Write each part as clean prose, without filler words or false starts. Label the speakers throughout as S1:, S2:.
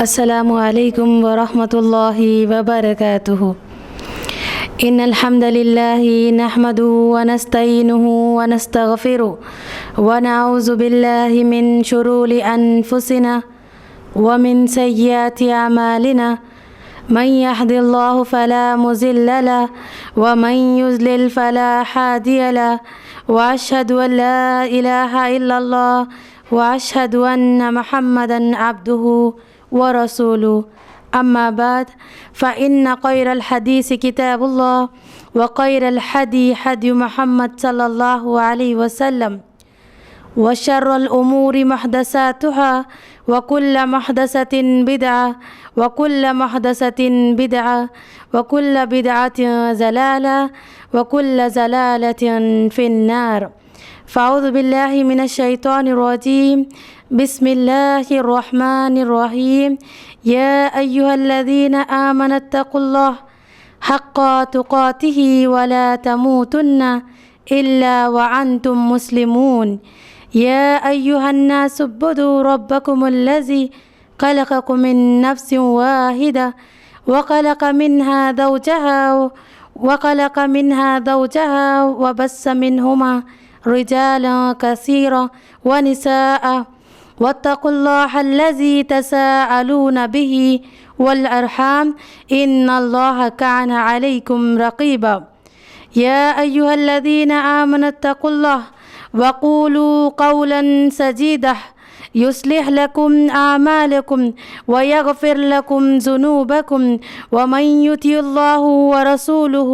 S1: السلام علیکم ورحمۃ اللہ وبرکاتہ۔ ان الحمد للہ نحمده ونستعینه ونستغفره ونعوذ باللہ من شرور انفسنا ومن سیئات اعمالنا من يهد الله فلا مضل له ومن يضلل فلا هادي له واشهد ان لا اله الا الله واشهد ان محمدا عبده ورسوله اما بعد فان خير الحديث كتاب الله وخير الهدي هدي محمد صلى الله عليه وسلم وشر الامور محدثاتها وكل محدثة بدعة وكل محدثة بدعة وكل بدعة ضلالة وكل ضلالة في النار۔ فاعوذ باللہ من الشیطان الرجیم، بسم اللہ الرحمن الرحیم۔ یا ایہا الذین آمنوا اتقوا اللہ حق تقاتہ ولا تموتن الا وانتم مسلمون۔ یا ایہا الناس اعبدوا ربکم الذی خلقکم من نفس واحدہ وخلق منها زوجها وبث منہما رجالا كثيرا ونساء واتقوا الله الذي تساءلون به والأرحام إن الله كان عليكم رقيبا۔ يا أيها الذين آمنوا اتقوا الله وقولوا قولا سديدا يصلح لكم أعمالكم ويغفر لكم ذنوبكم ومن يطع الله ورسوله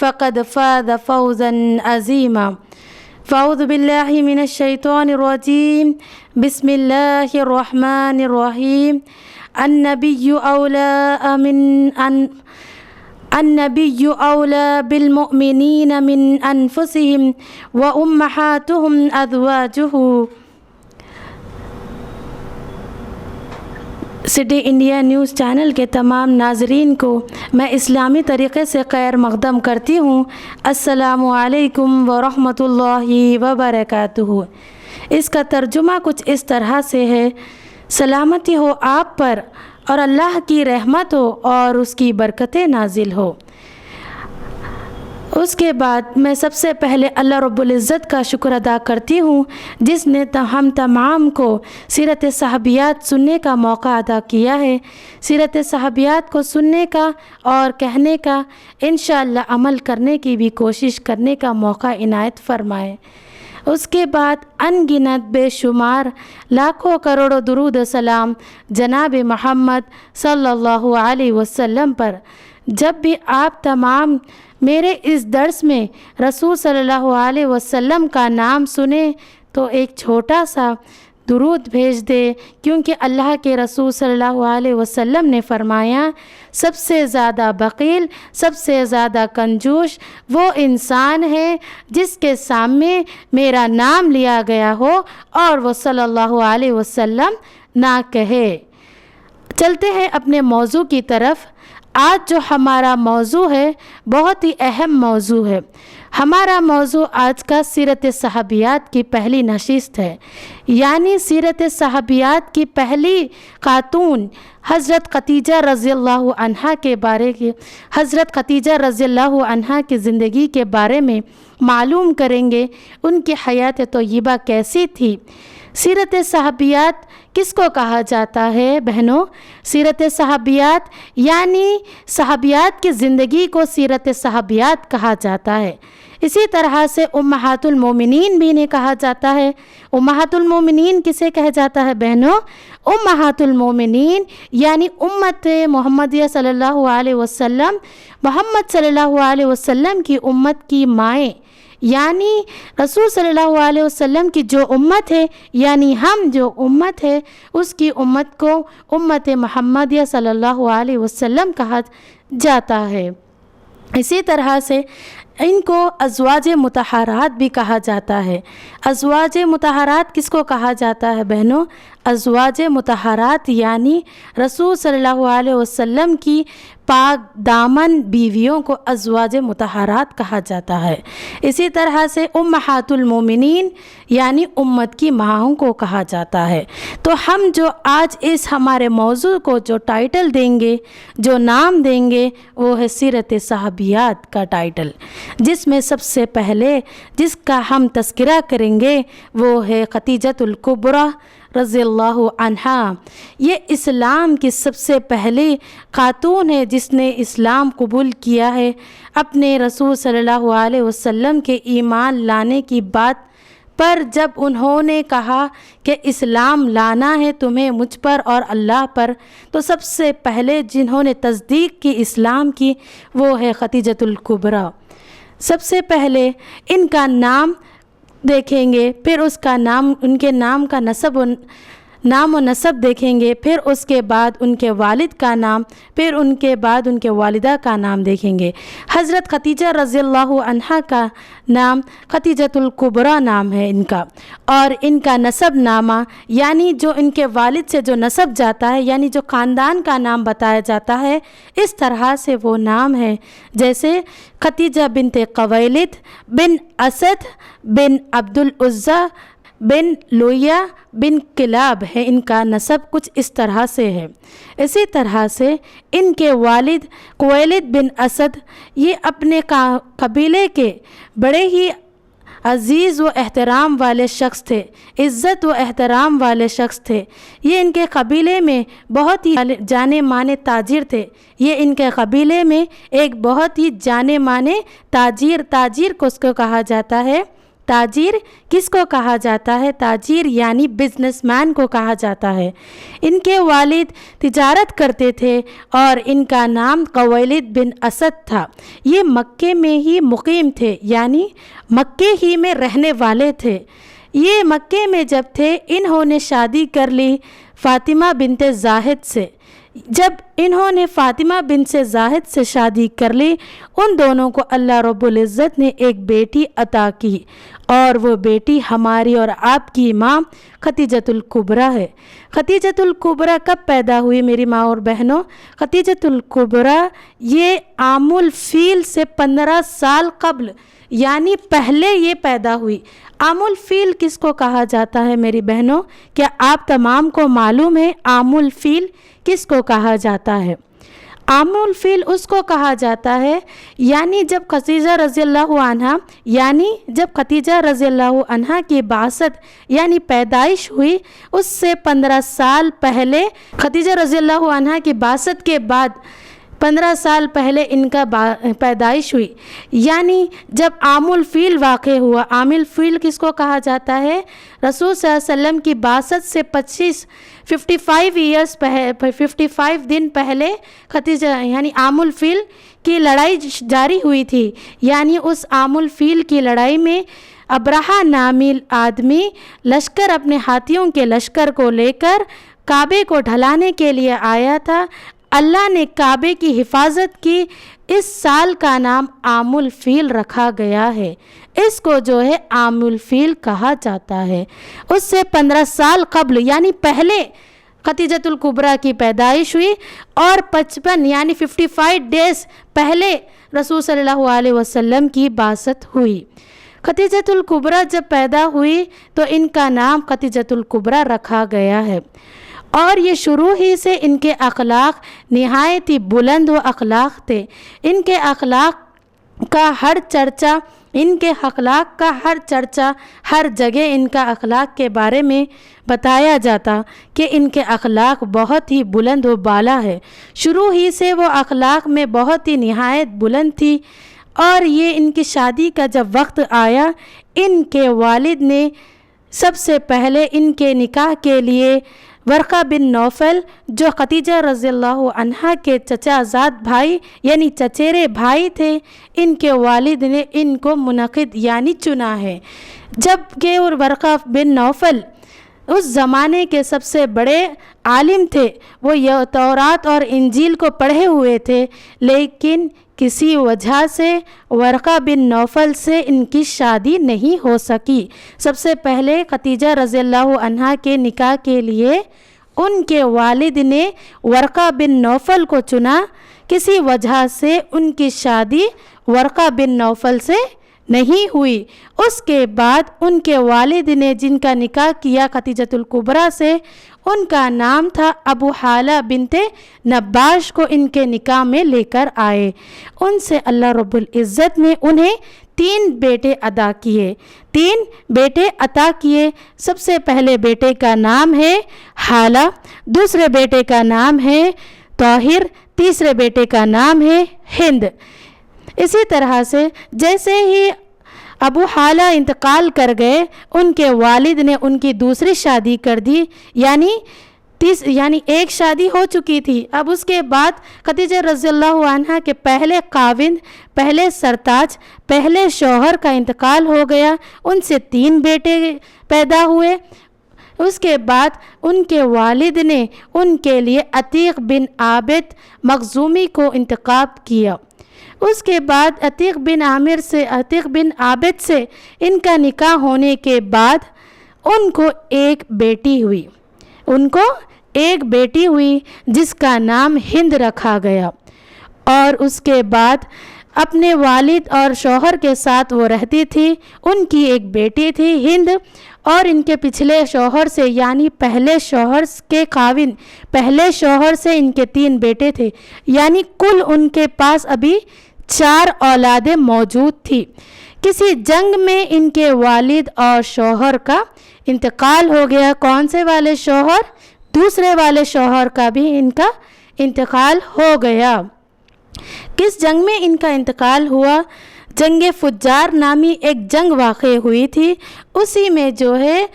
S1: فقد فاز فوزا عظيما۔ فاعوذ باللہ من الشیطان الرجیم، بسم اللہ الرحمن الرحیم۔ النبی اولا بالمؤمنین من انفسهم وامہاتهم ازواجہ۔ سٹی انڈیا نیوز چینل کے تمام ناظرین کو میں اسلامی طریقے سے خیر مقدم کرتی ہوں۔ السلام علیکم ورحمۃ اللہ وبرکاتہ۔ اس کا ترجمہ کچھ اس طرح سے ہے: سلامتی ہو آپ پر اور اللہ کی رحمت ہو اور اس کی برکتیں نازل ہو۔ اس کے بعد میں سب سے پہلے اللہ رب العزت کا شکر ادا کرتی ہوں جس نے ہم تمام کو سیرت صحابیات سننے کا موقع ادا کیا ہے۔ سیرت صحابیات کو سننے کا اور کہنے کا، انشاءاللہ عمل کرنے کی بھی کوشش کرنے کا موقع عنایت فرمائے۔ اس کے بعد ان گنت بے شمار لاکھوں کروڑوں درود و سلام جناب محمد صلی اللہ علیہ وسلم پر۔ جب بھی آپ تمام میرے اس درس میں رسول صلی اللہ علیہ وسلم کا نام سنیں تو ایک چھوٹا سا درود بھیج دے، کیونکہ اللہ کے رسول صلی اللہ علیہ وسلم نے فرمایا سب سے زیادہ بخیل، سب سے زیادہ کنجوس وہ انسان ہے جس کے سامنے میرا نام لیا گیا ہو اور وہ صلی اللہ علیہ وسلم نہ کہے۔ چلتے ہیں اپنے موضوع کی طرف۔ آج جو ہمارا موضوع ہے بہت ہی اہم موضوع ہے۔ ہمارا موضوع آج کا سیرت صحابیات کی پہلی نشست ہے، یعنی سیرت صحابیات کی پہلی خاتون حضرت خدیجہ رضی اللہ عنہا کے بارے کی حضرت خدیجہ رضی اللہ عنہا کی زندگی کے بارے میں معلوم کریں گے۔ ان کی حیات طیبہ کیسی تھی؟ سیرت صحابیات کس کو کہا جاتا ہے بہنوں؟ سیرت صحابیات یعنی صحابیات کی زندگی کو سیرت صحابیات کہا جاتا ہے۔ اسی طرح سے امہات المومنین بھی انہیں کہا جاتا ہے۔ امہات المومنین کسے کہا جاتا ہے بہنوں؟ امہات المومنین یعنی امت محمدیہ صلی اللہ علیہ وسلم، محمد صلی اللہ علیہ وسلم کی امت کی مائیں، یعنی رسول صلی اللہ علیہ وسلم کی جو امت ہے، یعنی ہم جو امت ہے اس کی امت کو امت محمدیہ صلی اللہ علیہ وسلم کہا جاتا ہے۔ اسی طرح سے ان کو ازواج مطہرات بھی کہا جاتا ہے۔ ازواج مطہرات کس کو کہا جاتا ہے بہنوں؟ अज़वाज मुतहरात यानी रसूल सल्लल्लाहु अलैहि वसल्लम की पाक दामन बीवियों को अज़वाज मुतहरात कहा जाता है। इसी तरह से उम्महातुल मोमिनीन यानी उम्मत की माँओं को कहा जाता है। तो हम जो आज इस हमारे मौजू को जो टाइटल देंगे, जो नाम देंगे, वो है सीरत सहाबियात का टाइटल, जिसमें सबसे पहले जिसका हम तज़किरा करेंगे वो है खदीजतुल कुबरा रज़ियल्लाहु अन्हा। ये इस्लाम की सबसे पहली खातून है जिसने इस्लाम कबूल किया है। अपने रसूल सल्लल्लाहु अलैहि वसल्लम के ईमान लाने की बात पर जब उन्होंने कहा कि इस्लाम लाना है तुम्हें मुझ पर और अल्लाह पर, तो सबसे पहले जिन्होंने तस्दीक की इस्लाम की वो है खदीजतुल कुबरा। सबसे पहले इनका नाम देखेंगे, फिर उसका नाम, उनके नाम का नाम व नसब देखेंगे, फिर उसके बाद उनके वालिद का नाम, फिर उनके बाद उनके वालिदा का नाम देखेंगे। हज़रत खदीजा रज़ियल्लाहु अन्हा का नाम खदीजतुल कुबरा नाम है इनका, और इनका नसब नामा यानी जो इनके वालिद से जो नसब जाता है, यानी जो ख़ानदान का नाम बताया जाता है, इस तरह से वो नाम है। जैसे खदीजा बिनते क़ुवैलिद बिन असद बिन अब्दुल उज़्ज़ा बिन लुया बिन किलाब है इनका नसब, कुछ इस तरह से है। इसी तरह से इनके वालिद क़ुवैलिद बिन असद ये अपने कबीले के बड़े ही अज़ीज़ व एहतराम वाले शख्स थे, इज़्ज़त व एहतराम वाले शख्स थे। ये इनके कबीले में बहुत ही जाने माने ताजिर थे। ये इनके कबीले में एक बहुत ही जाने माने ताजिर को उसको कहा जाता है। ताजिर किसको कहा जाता है? ताजिर यानी बिजनेसमैन को कहा जाता है। इनके वालिद तिजारत करते थे और इनका नाम क़ुवैलिद बिन असद था। ये मक्के में ही मुकीम थे, यानी मक्के ही में रहने वाले थे। ये मक्के में जब थे इन्होंने शादी कर ली फ़ातिमा बिनते ज़ाहिद से। जब इन्होंने फ़ातिमा बिन से ज़ाहिद से शादी कर ली, उन दोनों को अल्लाह रब्बुल इज़्ज़त ने एक बेटी अता की, और वो बेटी हमारी और आपकी माँ खदीजतुल कुबरा है। खदीजतुल कुबरा कब पैदा हुई मेरी माँ और बहनों? खदीजतुल कुबरा ये आमुल फ़ील से 15 साल कब्ल यानी पहले ये पैदा हुई। आमुल फ़ील किसको कहा जाता है मेरी बहनों? क्या आप तमाम को मालूम है आमुल फ़ील किसको कहा जाता है? आमुल फ़ील उसको कहा जाता है यानी जब खदीजा रज़ियल्लाहु अन्हा की बासत यानी पैदाइश हुई, उससे 15 साल पहले खदीजा रज़ियल्लाहु अन्हा की बासत के बाद 15 साल पहले इनका पैदाइश हुई। यानी जब आमुल फ़ील वाक़े हुआ, आमुल फ़ील किसको कहा जाता है? रसूल सल्लल्लाहु अलैहि वसल्लम की बासत से 55 दिन पहले खदीजा यानी आमुल फ़ील की लड़ाई जारी हुई थी। यानी उस आमुल फ़ील की लड़ाई में अब्रहा नामी आदमी लश्कर अपने हाथियों के लश्कर को लेकर काबे को ढलाने के लिए आया था। अल्लाह ने काबे की हिफाजत की। इस साल का नाम आमुल फ़ील रखा गया है। इसको जो है आमुल फ़ील कहा जाता है। उससे 15 साल कब्ल यानी पहले खदीजतुल कुबरा की पैदाइश हुई, और 55 यानी 55 डेज़ पहले रसूल सल्लल्लाहु अलैहि वसल्लम की बासत हुई। खदीजतुल कुबरा जब पैदा हुई तो इनका नाम खदीजतुल कुबरा रखा गया है। और ये शुरू ही से इनके अखलाक निहायत ही बुलंद व अखलाक थे। इनके अखलाक का हर चर्चा हर जगह इनका अखलाक के बारे में बताया जाता कि इनके अखलाक बहुत ही बुलंद व बाला है। शुरू ही से वो अखलाक में बहुत ही निहायत बुलंद थी। और ये इनकी शादी का जब वक्त आया, इनके वालिद ने सबसे पहले इनके निकाह के लिए वर्क़ा बिन नौफल जो खदीजा रज़ियल्लाहु अन्हा के चचाज़ाद भाई यानी चचेरे भाई थे, इनके वालिद ने इनको मुनक़िद यानी चुना है। जबकि और वर्क़ा बिन नौफल उस ज़माने के सबसे बड़े आलिम थे। वो तौरात और इंजील को पढ़े हुए थे, लेकिन किसी वजह से वर्का बिन नौफल से इनकी शादी नहीं हो सकी। सबसे पहले खदीजा रज़ियल्लाहु अन्हा के निकाह के लिए उनके वालिद ने वर्का बिन नौफल को चुना, किसी वजह से उनकी शादी वर्का बिन नौफल से नहीं हुई। उसके बाद उनके वालिद ने जिनका निकाह किया खदीजतुल कुबरा से, उनका नाम था अबू हाला बिनते नब्बाश को इनके निकाह में लेकर आए। उनसे अल्लाह रब्बुल इज़्ज़त ने उन्हें 3 बेटे अदा किए। सबसे पहले बेटे का नाम है हाला, दूसरे बेटे का नाम है ताहिर, तीसरे बेटे का नाम है हिंद। इसी तरह से जैसे ही अबू हाला इंतकाल कर गए, उनके वालिद ने उनकी दूसरी शादी कर दी, यानी एक शादी हो चुकी थी। अब उसके बाद खदीजा रज़ियल्लाहु अन्हा के पहले काविंद, पहले सरताज, पहले शौहर का इंतकाल हो गया। उनसे 3 बेटे पैदा हुए। उसके बाद उनके वालिद ने उनके लिए अतीक बिन आबिद मखजूमी को इंतखाब किया। उसके बाद अतीक बिन आबिद से इनका निकाह होने के बाद उनको एक बेटी हुई जिसका नाम हिंद रखा गया। और उसके बाद अपने वालिद और शौहर के साथ वो रहती थी। उनकी एक बेटी थी हिंद, और इनके पिछले शौहर से यानी पहले शौहर के काविन, पहले शौहर से इनके 3 बेटे थे, यानी कुल उनके पास अभी 4 औलादें मौजूद थी। किसी जंग में इनके वालिद और शौहर का इंतकाल हो गया। कौन से वाले शौहर? दूसरे वाले शौहर का भी इनका इंतकाल हो गया। किस जंग में इनका इंतकाल हुआ? जंग फुज्जार नामी एक जंग वाक़ई हुई थी, उसी में जो है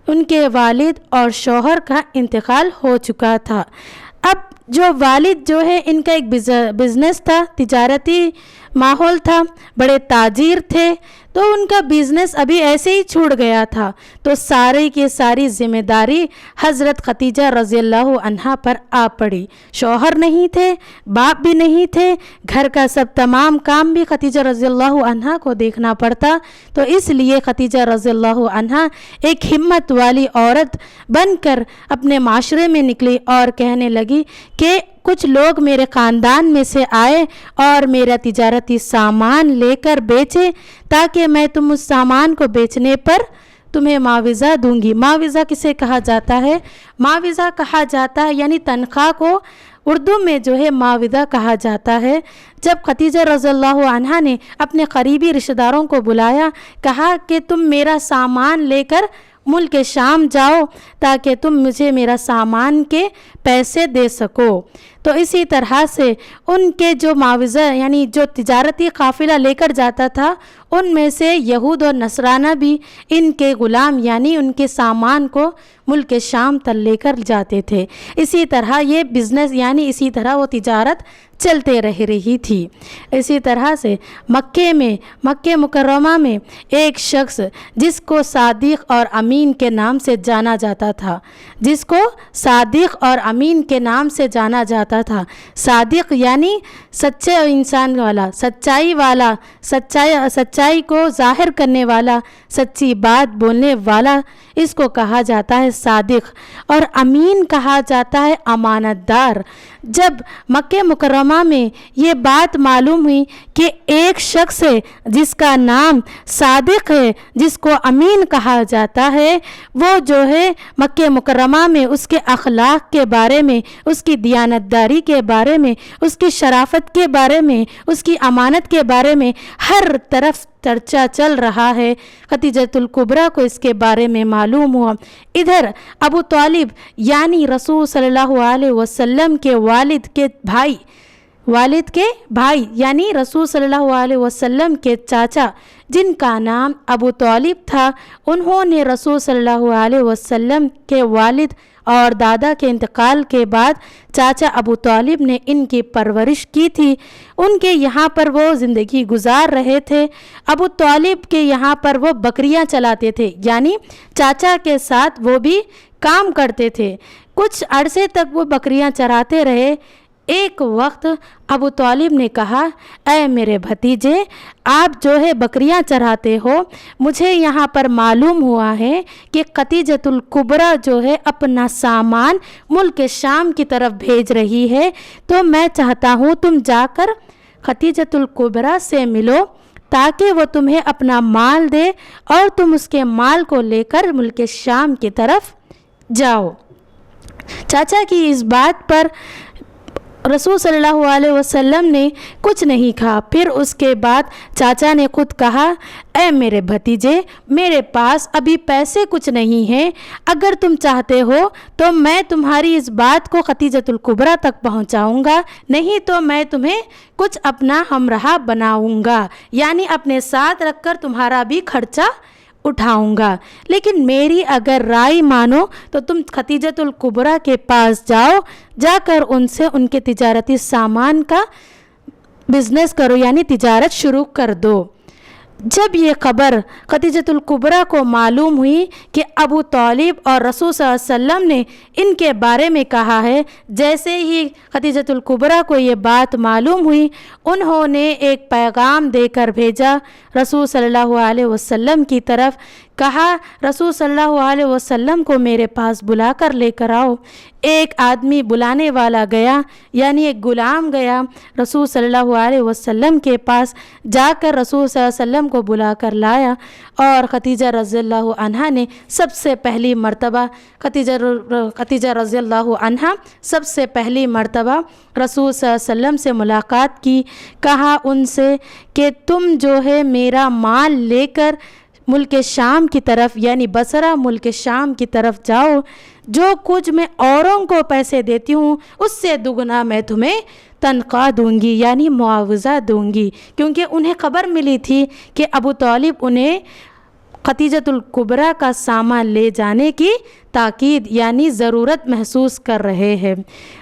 S1: उनके वालिद और शौहर का इंतकाल हो चुका था। अब जो वालिद जो है इनका एक बिज़नेस था, तिजारती माहौल था, बड़े ताजीर थे, तो उनका बिज़नेस अभी ऐसे ही छूट गया था। तो सारी की सारी ज़िम्मेदारी हज़रत खदीजा रज़ियल्लाहु अन्हा पर आ पड़ी। शौहर नहीं थे, बाप भी नहीं थे, घर का सब तमाम काम भी खदीजा रज़ियल्लाहु अन्हा को देखना पड़ता। तो इसलिए खदीजा रज़ियल्लाहु अन्हा एक हिम्मत वाली औरत बनकर अपने माशरे में निकली और कहने लगी कि कुछ लोग मेरे ख़ानदान में से आए और मेरा तिजारती सामान लेकर बेचे, ताकि मैं तुम उस सामान को बेचने पर तुम्हें माविज़ा दूंगी। माविज़ा किसे कहा जाता है? माविज़ा कहा जाता है यानी तनख्वाह को उर्दू में जो है माविज़ा कहा जाता है। जब खदीजा रज़ियल्लाहु अन्हा ने अपने करीबी रिश्तेदारों को बुलाया, कहा कि तुम मेरा सामान लेकर मुल्क शाम जाओ ताकि तुम मुझे मेरा सामान के पैसे दे सको। तो इसी तरह से उनके जो माविज़ा यानी जो तिजारती काफ़िला लेकर जाता था, उनमें से यहूद और नसराना भी इनके ग़ुलाम यानी उनके सामान को मुल्क शाम तक लेकर जाते थे। इसी तरह ये बिज़नेस यानी इसी तरह वो तिजारत चलते रह रही थी। इसी तरह से मक्के मुकर्रमा में एक शख्स जिसको सादिक और अमीन के नाम से जाना जाता था, सादिक यानी सच्चे इंसान वाला, सच्चाई को ज़ाहिर करने वाला, सच्ची बात बोलने वाला, इसको कहा जाता है सादिक। और अमीन कहा जाता है अमानतदार। जब मक्के मुकर्रमा में ये बात मालूम हुई कि एक शख्स है जिसका नाम सादिक है, जिसको अमीन कहा जाता है, वो जो है मक्के मुकर्रमा में उसके अखलाक के बारे में, उसकी दियानतदारी के बारे में, उसकी शराफत के बारे में, उसकी अमानत के बारे में हर तरफ चर्चा चल रहा है। खदीजतुल कुबरा को इसके बारे में मालूम हुआ। इधर अबू तालिब यानी रसूल सल्लल्लाहु अलैहि वसल्लम के वालिद के भाई यानी रसूल सल्लल्लाहु अलैहि वसल्लम के चाचा, जिनका नाम अबू तालिब था, उन्होंने रसूल सल्लल्लाहु अलैहि वसल्लम के वालिद और दादा के इंतकाल के बाद चाचा अबू तालिब ने इनकी परवरिश की थी। उनके यहाँ पर वो ज़िंदगी गुजार रहे थे। अबू तालिब के यहाँ पर वो बकरियाँ चलाते थे, यानी चाचा के साथ वो भी काम करते थे। कुछ अरसे तक वो बकरियाँ चराते रहे। ایک وقت ابو طالب نے کہا اے میرے بھتیجے آپ جو ہے بکریاں چراتے ہو، مجھے یہاں پر معلوم ہوا ہے کہ خدیجۃ الکبریٰ جو ہے اپنا سامان ملک شام کی طرف بھیج رہی ہے، تو میں چاہتا ہوں تم جا کر خدیجۃ الکبریٰ سے ملو تاکہ وہ تمہیں اپنا مال دے اور تم اس کے مال کو لے کر ملک شام کی طرف جاؤ۔ چاچا کی اس بات پر رسول صلی اللہ علیہ وسلم نے کچھ نہیں کہا۔ پھر اس کے بعد چاچا نے خود کہا اے میرے بھتیجے میرے پاس ابھی پیسے کچھ نہیں ہیں، اگر تم چاہتے ہو تو میں تمہاری اس بات کو خدیجۃ الکبریٰ تک پہنچاؤں گا، نہیں تو میں تمہیں کچھ اپنا ہمراہ بناؤں گا، یعنی اپنے ساتھ رکھ کر تمہارا بھی خرچہ اٹھاؤں گا، لیکن میری اگر رائے مانو تو تم خدیجۃ الکبریٰ کے پاس جاؤ، جا کر ان سے ان کے تجارتی سامان کا بزنس کرو، یعنی تجارت شروع کر دو۔ جب یہ خبر خدیجۃ الکبریٰ کو معلوم ہوئی کہ ابو طالب اور رسول صلی اللہ علیہ وسلم نے ان کے بارے میں کہا ہے، جیسے ہی خدیجۃ الکبریٰ کو یہ بات معلوم ہوئی انہوں نے ایک پیغام دے کر بھیجا رسول صلی اللہ علیہ وسلم کی طرف، کہا رسول صلی اللہ علیہ وسلم کو میرے پاس بلا کر لے کر آؤ۔ ایک آدمی بلانے والا گیا، یعنی ایک غلام گیا رسول صلی اللہ علیہ وسلم کے پاس، جا کر رسول صلی اللہ علیہ وسلم کو بلا کر لایا، اور خدیجہ رضی اللہ عنہا نے سب سے پہلی مرتبہ خدیجہ رضی اللہ عنہا سب سے پہلی مرتبہ رسول صلی اللہ علیہ وسلم سے ملاقات کی، کہا ان سے کہ تم جو ہے میرا مال لے کر ملک شام کی طرف یعنی بصرہ ملک شام کی طرف جاؤ، جو کچھ میں اوروں کو پیسے دیتی ہوں اس سے دگنا میں تمہیں تنخواہ دوں گی، یعنی معاوضہ دوں گی، کیونکہ انہیں خبر ملی تھی کہ ابو طالب انہیں خدیجۃ الکبریٰ کا سامان لے جانے کی تاکید یعنی ضرورت محسوس کر رہے ہیں۔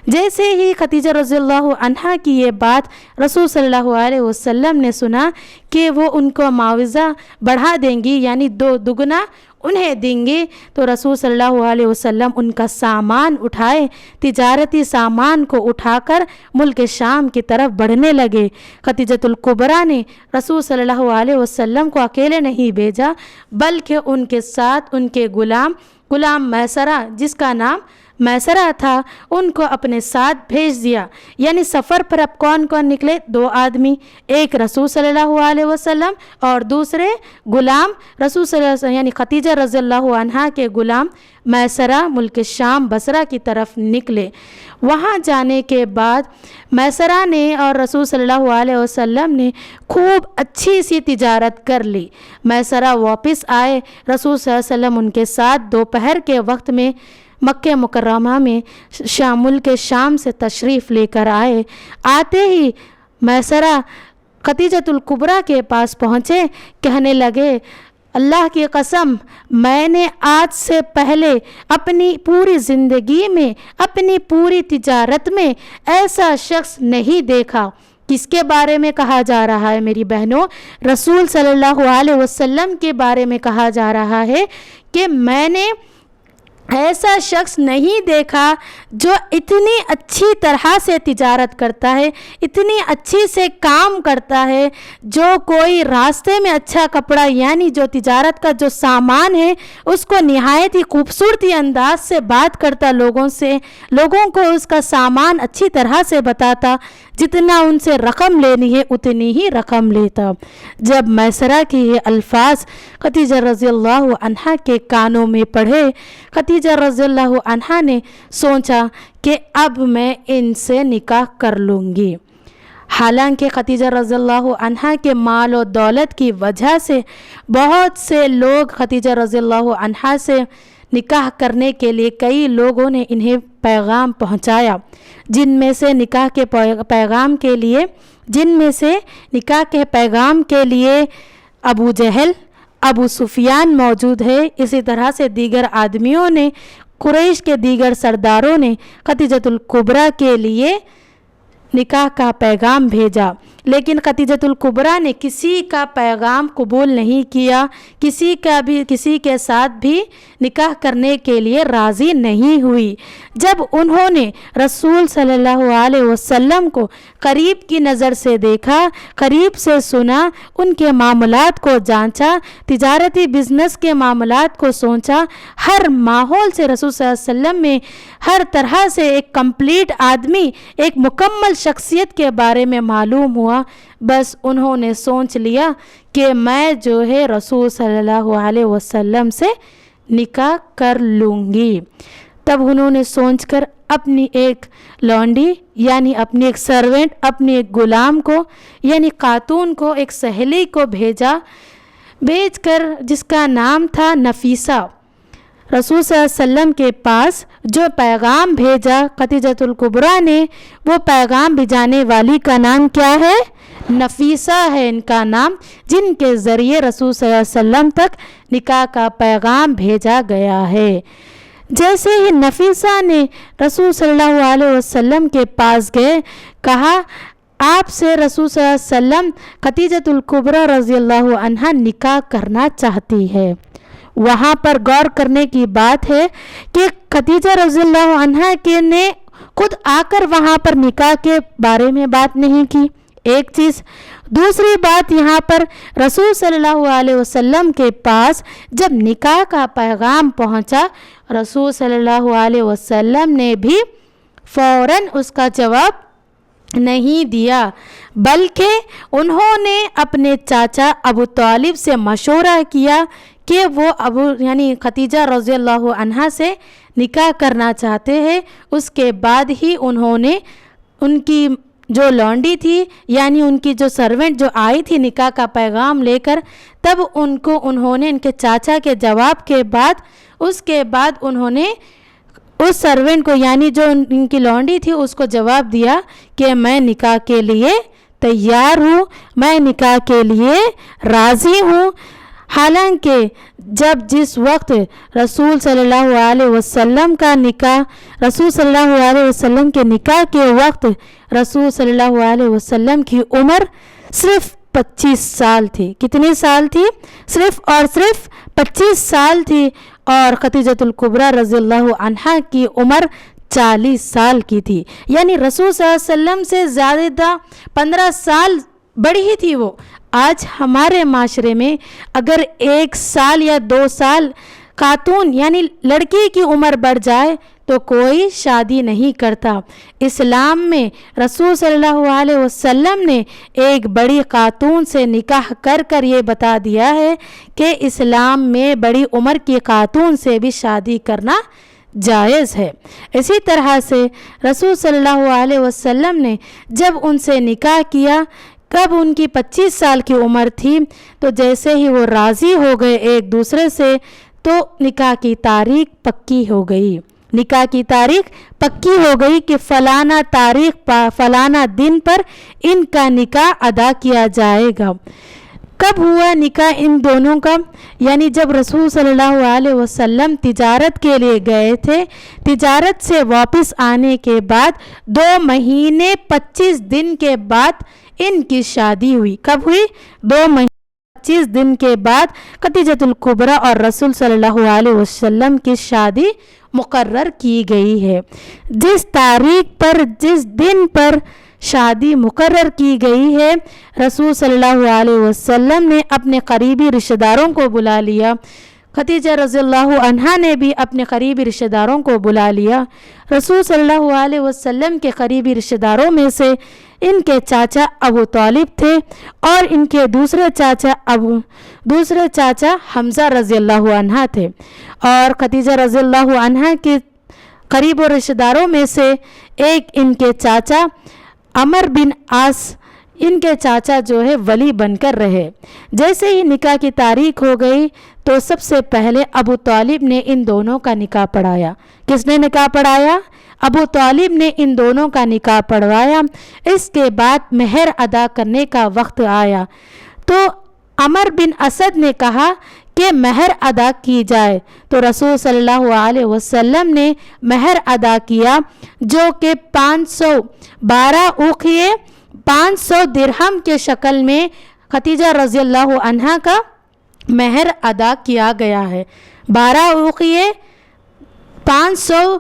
S1: جیسے ہی خدیجہ رضی اللہ عنہا کی یہ بات رسول صلی اللہ علیہ وسلم نے سنا کہ وہ ان کو معاوضہ بڑھا دیں گی، یعنی دگنا انہیں دیں گے، تو رسول صلی اللہ علیہ وسلم ان کا سامان اٹھائے، تجارتی سامان کو اٹھا کر ملک شام کی طرف بڑھنے لگے۔ خدیجۃ الکبریٰ نے رسول صلی اللہ علیہ وسلم کو اکیلے نہیں بھیجا، بلکہ ان کے ساتھ ان کے غلام میسرہ جس کا نام میسرہ تھا ان کو اپنے ساتھ بھیج دیا۔ یعنی سفر پر اب کون کون نکلے؟ 2 آدمی، ایک رسول صلی اللہ علیہ وسلم اور دوسرے غلام رسول صلی اللہ علیہ وسلم یعنی خدیجہ رضی اللہ عنہا کے غلام میسرہ ملک شام بصرہ کی طرف نکلے۔ وہاں جانے کے بعد میسرہ نے اور رسول صلی اللہ علیہ وسلم نے خوب اچھی سی تجارت کر لی۔ میسرہ واپس آئے، رسول صلی اللہ علیہ وسلم ان کے ساتھ دوپہر کے وقت میں مکہ مکرمہ میں ملک شام سے تشریف لے کر آئے۔ آتے ہی میسرہ خدیجۃ الکبریٰ کے پاس پہنچے، کہنے لگے اللہ کی قسم میں نے آج سے پہلے اپنی پوری زندگی میں اپنی پوری تجارت میں ایسا شخص نہیں دیکھا۔ کس کے بارے میں کہا جا رہا ہے میری بہنوں؟ رسول صلی اللہ علیہ وسلم کے بارے میں کہا جا رہا ہے کہ میں نے ایسا شخص نہیں دیکھا جو اتنی اچھی طرح سے تجارت کرتا ہے، اتنی اچھی سے کام کرتا ہے، جو کوئی راستے میں اچھا کپڑا یعنی جو تجارت کا جو سامان ہے اس کو نہایت ہی خوبصورتی انداز سے بات کرتا، لوگوں کو اس کا سامان اچھی طرح سے بتاتا، جتنا ان سے رقم لینی ہے اتنی ہی رقم لیتا۔ جب میسرہ کے یہ الفاظ خدیجہ رضی اللہ عنہا کے کانوں میں پڑھے، خدیجہ رضی اللہ عنہا نے سوچا کہ اب میں ان سے نکاح کر لوں گی۔ حالانکہ خدیجہ رضی اللہ عنہا کے مال و دولت کی وجہ سے بہت سے لوگ خدیجہ رضی اللہ عنہا سے نکاح کرنے کے لیے کئی لوگوں نے انہیں پیغام پہنچایا، جن میں سے نکاح کے پیغام کے لیے ابو جہل، ابو سفیان موجود ہے۔ اسی طرح سے دیگر آدمیوں نے، قریش کے دیگر سرداروں نے خدیجۃ الکبریٰ کے لیے निकाह का पैगाम भेजा, लेकिन खदीजतुल कुबरा ने किसी का पैगाम कबूल नहीं किया, किसी के साथ भी निकाह करने के लिए राज़ी नहीं हुई। जब उन्होंने रसूल सल्लल्लाहु अलैहि वसल्लम को करीब की नज़र से देखा, करीब से सुना, उनके मामलात को जांचा, तिजारती बिजनेस के मामलात को सोचा, हर माहौल से रसूल सल्लल्लाहु अलैहि वसल्लम में हर तरह से एक कंप्लीट आदमी, एक मुकम्मल शख्सियत के बारे में मालूम हुआ। बस उन्होंने सोच लिया कि मैं जो है रसूल सल्लल्लाहु अलैहि वसल्लम से निकाह कर लूँगी। तब उन्होंने सोचकर अपनी एक लौंडी यानी अपनी एक सर्वेंट, अपनी एक गुलाम को यानी खातून को, एक सहेली को भेजकर जिसका नाम था नफीसा, रसूल सल्लल्लाहु अलैहि वसल्लम के पास जो पैगाम भेजा खदीजतुल कुबरा ने, वो पैगाम भिजाने वाली का नाम क्या है? नफीसा है इनका नाम, जिनके ज़रिए रसूल सल्लल्लाहु अलैहि वसल्लम तक निकाह का पैगाम भेजा गया है। जैसे ही नफीसा ने रसूल सल्लल्लाहु अलैहि वसल्लम के पास गए, कहा आपसे रसूल सल्लल्लाहु अलैहि वसल्लम खदीजतुल कुबरा रज़ियल्लाहु अन्हा निकाह करना चाहती है। वहाँ पर गौर करने की बात है कि खदीजा रज़ियल्लाहु अन्हा के ने खुद आकर वहाँ पर निकाह के बारे में बात नहीं की, एक चीज़। दूसरी बात, यहाँ पर रसूल सल्लल्लाहु अलैहि वसल्लम के पास जब निकाह का पैगाम पहुँचा, रसूल सल्लल्लाहु अलैहि वसल्लम ने भी फ़ौरन उसका जवाब नहीं दिया, बल्कि उन्होंने अपने चाचा अबू तालिब से मशवरा किया कि वो यानी खदीजा रज़ियल्लाहु अन्हा से निकाह करना चाहते हैं। उसके बाद ही उन्होंने उनकी जो लौंडी थी यानी उनकी जो सर्वेंट जो आई थी निकाह का पैगाम लेकर, तब उन्होंने इनके चाचा के जवाब के बाद उसके बाद उन्होंने उस सर्वेंट को यानी जो इनकी लौंडी थी उसको जवाब दिया कि मैं निकाह के लिए तैयार हूँ, मैं निकाह के लिए राज़ी हूँ। हालांकि जिस वक्त रसूल सल्लल्लाहु अलैहि वसल्लम का निकाह, रसूल सल्लल्लाहु अलैहि वसल्लम के निकाह के वक्त रसूल सल्लल्लाहु अलैहि वसल्लम की उम्र सिर्फ 25 साल थी। कितनी साल थी? सिर्फ और सिर्फ 25 साल थी। और खदीजतुल कुबरा रज़ियल्लाहु अन्हा की उम्र 40 साल की थी, यानी रसूल सल्लल्लाहु अलैहि वसल्लम से ज़्यादा 15 साल बड़ी ही थी वो। आज हमारे माशरे में अगर 1 साल या 2 साल खातून यानी लड़की की उम्र बढ़ जाए तो कोई शादी नहीं करता। इस्लाम में रसूल सल्लल्लाहु अलैहि वसल्लम ने एक बड़ी खातून से निकाह कर ये बता दिया है कि इस्लाम में बड़ी उम्र की खातून से भी शादी करना जायज़ है। इसी तरह से रसूल सल्लल्लाहु अलैहि वसल्लम ने जब उनसे निकाह किया, कब उनकी 25 साल की उम्र थी, तो जैसे ही वो राज़ी हो गए एक दूसरे से, तो निकाह की तारीख पक्की हो गई। निकाह की तारीख पक्की हो गई कि फ़लाना तारीख फ़लाना दिन पर इनका निकाह अदा किया जाएगा। कब हुआ निकाह इन दोनों का? यानी जब रसूल सल्लल्लाहु अलैहि वसल्लम तिजारत के लिए गए थे, तिजारत से वापस आने के बाद 2 महीने 25 दिन के बाद इनकी शादी हुई। कब हुई? 2 महीने 25 दिन के बाद खदीजतुल कुबरा और रसूल सल्लल्लाहु अलैहि वसल्लम की शादी मुकर्रर की गई है। जिस तारीख पर, जिस दिन पर शादी मुकर्रर की गई है, रसूल सल्लल्लाहु अलैहि वसल्लम ने अपने करीबी रिश्तेदारों को बुला लिया। खदीजा रज़ियल्लाहु अन्हा ने भी अपने करीबी रिश्तेदारों को बुला लिया। रसूल सल्लल्लाहु अलैहि वसल्लम के करीबी रिश्तेदारों में से इनके चाचा अबू तालिब थे और इनके दूसरे चाचा हमज़ा रज़ियल्लाहु अन्हा थे। और खदीजा रज़ियल्लाहु अन्हा के करीबी रिश्तेदारों में से एक इनके चाचा अमर बिन आस, इनके चाचा जो है वली बनकर रहे। जैसे ही निकाह की तारीख हो गई तो सबसे पहले अबू तालिब ने इन दोनों का निकाह पढ़ाया। किसने निकाह पढ़ाया? अबू तालिब ने इन दोनों का निकाह पढ़वाया। इसके बाद मेहर अदा करने का वक्त आया तो अमर बिन असद ने कहा کہ مہر ادا کی جائے۔ تو رسول صلی اللہ علیہ وسلم نے مہر ادا کیا جو کہ 512 اوقیے 500 درہم کے شکل میں خدیجہ رضی اللہ عنہا کا مہر ادا کیا گیا ہے۔ 12 اوقیے 500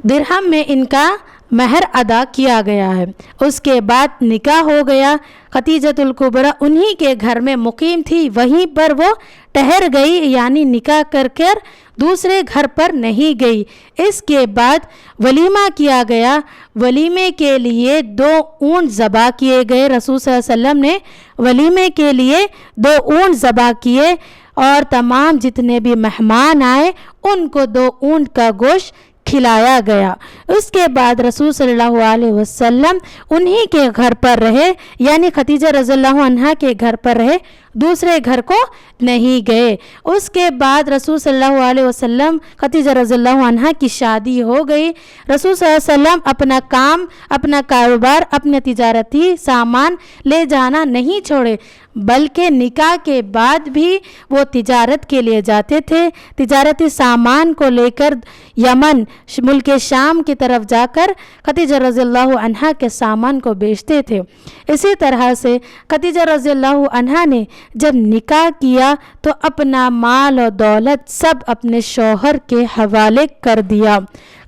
S1: درہم میں ان کا مہر ادا کیا گیا ہے۔ اس کے بعد نکاح ہو گیا۔ خدیجۃ الکبریٰ انہی کے گھر میں مقیم تھی، وہیں پر وہ ٹھہر گئی، یعنی نکاح کر دوسرے گھر پر نہیں گئی۔ اس کے بعد ولیمہ کیا گیا۔ ولیمے کے لیے 2 اونٹ ذبح کیے گئے۔ رسول صلی اللہ علیہ وسلم نے ولیمے کے لیے 2 اونٹ ذبح کیے اور تمام جتنے بھی مہمان آئے ان کو 2 اونٹ کا گوشت کھلایا گیا۔ اس کے بعد رسول صلی اللہ علیہ وسلم انہی کے گھر پر رہے، یعنی خدیجہ رضی اللہ عنہا کے گھر پر رہے، دوسرے گھر کو نہیں گئے۔ اس کے بعد رسول صلی اللہ علیہ وسلم خدیجہ رضی اللہ عنہا کی شادی ہو گئی۔ رسول صلی اللہ علیہ وسلم اپنا کام، اپنا کاروبار، اپنے تجارتی سامان لے جانا نہیں چھوڑے، بلکہ نکاح کے بعد بھی وہ تجارت کے لیے جاتے تھے۔ تجارتی سامان کو لے کر یمن، ملک شام کی طرف جا کر خدیجہ رضی اللہ عنہا کے سامان کو بیچتے تھے۔ اسی طرح سے خدیجہ رضی اللہ عنہا نے جب نکاح کیا تو اپنا مال و دولت سب اپنے شوہر کے حوالے کر دیا۔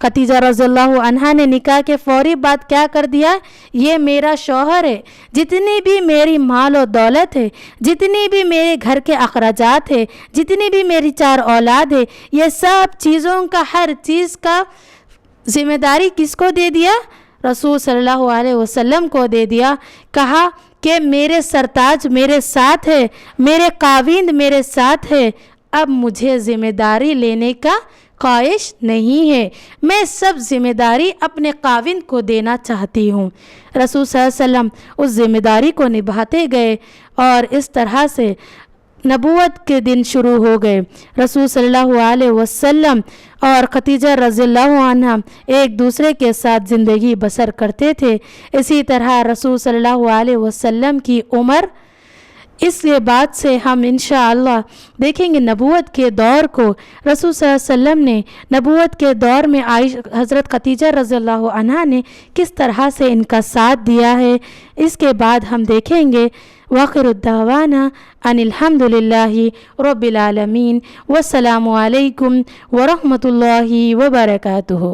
S1: خدیجہ رضی اللہ عنہا نے نکاح کے فوری بعد کیا کر دیا؟ یہ میرا شوہر ہے، جتنی بھی میری مال و دولت ہے، جتنی بھی میرے گھر کے اخراجات ہے، جتنی بھی میری 4 اولاد ہے، یہ سب چیزوں کا، ہر چیز کا ذمہ داری کس کو دے دیا؟ رسول صلی اللہ علیہ وسلم کو دے دیا۔ کہا کہ میرے سرتاج میرے ساتھ ہے، میرے خاوند میرے ساتھ ہے، اب مجھے ذمہ داری لینے کا خواہش نہیں ہے، میں سب ذمہ داری اپنے خاوند کو دینا چاہتی ہوں۔ رسول صلی اللہ علیہ وسلم اس ذمہ داری کو نبھاتے گئے اور اس طرح سے نبوت کے دن شروع ہو گئے۔ رسول صلی اللہ علیہ وسلم اور خدیجہ رضی اللہ عنہا ایک دوسرے کے ساتھ زندگی بسر کرتے تھے۔ اسی طرح رسول صلی اللہ علیہ وسلم کی عمر، اس کے بعد سے ہم انشاءاللہ دیکھیں گے نبوت کے دور کو۔ رسول صلی اللہ علیہ وسلم نے نبوت کے دور میں حضرت خدیجہ رضی اللہ عنہا نے کس طرح سے ان کا ساتھ دیا ہے، اس کے بعد ہم دیکھیں گے۔ وآخر الدعوانا ان الحمد للہ رب العالمین، والسلام علیکم ورحمۃ اللہ وبرکاتہ۔